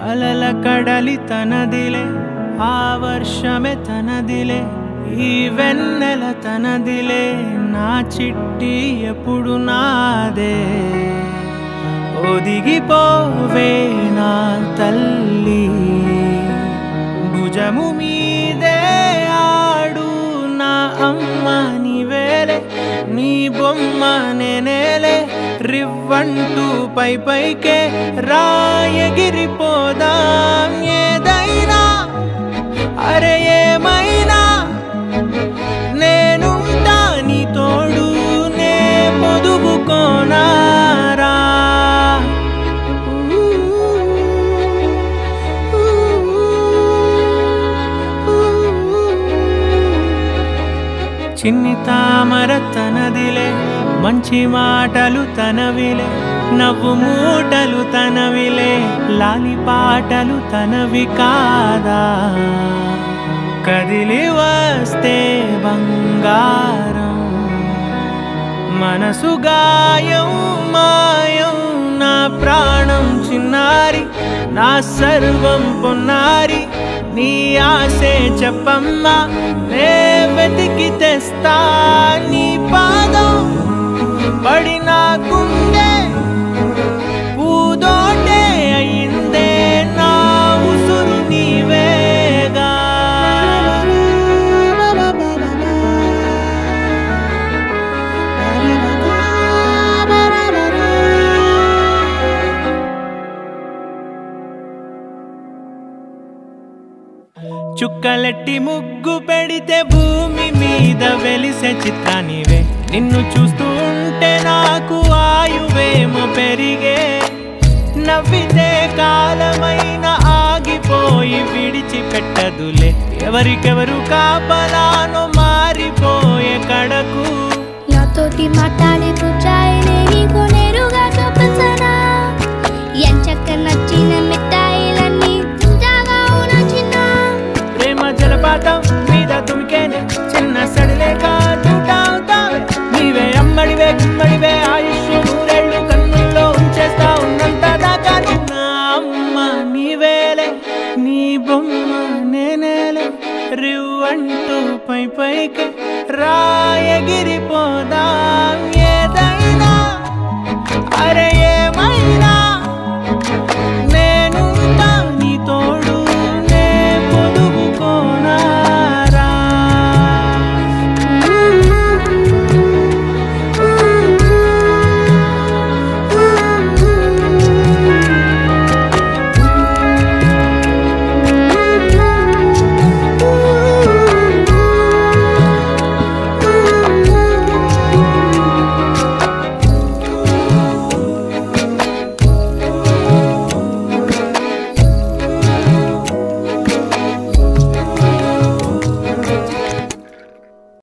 అలల కడలి తనదిలే ఆ వర్షమే తనదిలే ఈ వెన్నెల తనదిలే నా చిట్టి ఎప్పుడు నాదే ఒదిగిపోవే నా తల్లి భుజము మీదే ఆడు నా అమ్మ నీవేలే నీ బొమ్మ నేనేలే రివ్వంటూ పై పైకే రాయగిరిపోదాం ఏదైనా అరే ఏమైనా నేనుంటా నీ తోడు నే పొదుపుకోనారా చిన్ని తామర తనదిలే మంచి మాటలు తనవిలే నవ్వు మూటలు తనవిలే లాలి పాటలు తనవి కాదా కదిలి వస్తే బంగారం మనసు గాయం మాయం నా ప్రాణం చిన్నారి నా సర్వం పొన్నారి నీ ఆశే చెప్పమ్మా నే వెతికి తెస్తా నీ పాదం పడిన గుండె పూదోటే అయిందే నా ఉసురు నీవేగా చుక్కలెట్టి ముగ్గు పెడితే భూమి మీద వెలిసే చిత్రానివే నిన్ను చూస్తూ ఉంటే నాకు ఆయువేమో పెరిగే నవ్వితే కాలమైన ఆగిపోయి విడిచిపెట్టదులే ఎవరికెవరు కాపలానో మారిపోయే కడకు నాతోటి మాట్లాడే పుచ్చాయిలే నీకు నేరుగా చూపించనా ఎంచక్క నచ్చిన మిఠాయిలన్నీ తాగా చిన్న ప్రేమ జలపాతం మీద తుమికేనే చిన్న సడిలేక చూటావుతావే నీవే అమ్మడివే గుమ్మడివే ఆయుష్ నూరేళ్ళు కన్నుల్లో ఉంచేస్తా ఉన్నంత దాకా నా అమ్మ నీవేలే నీ బొమ్మ నేనేలే రివ్వంటూ పై పైకి రాయగిరిపోదాం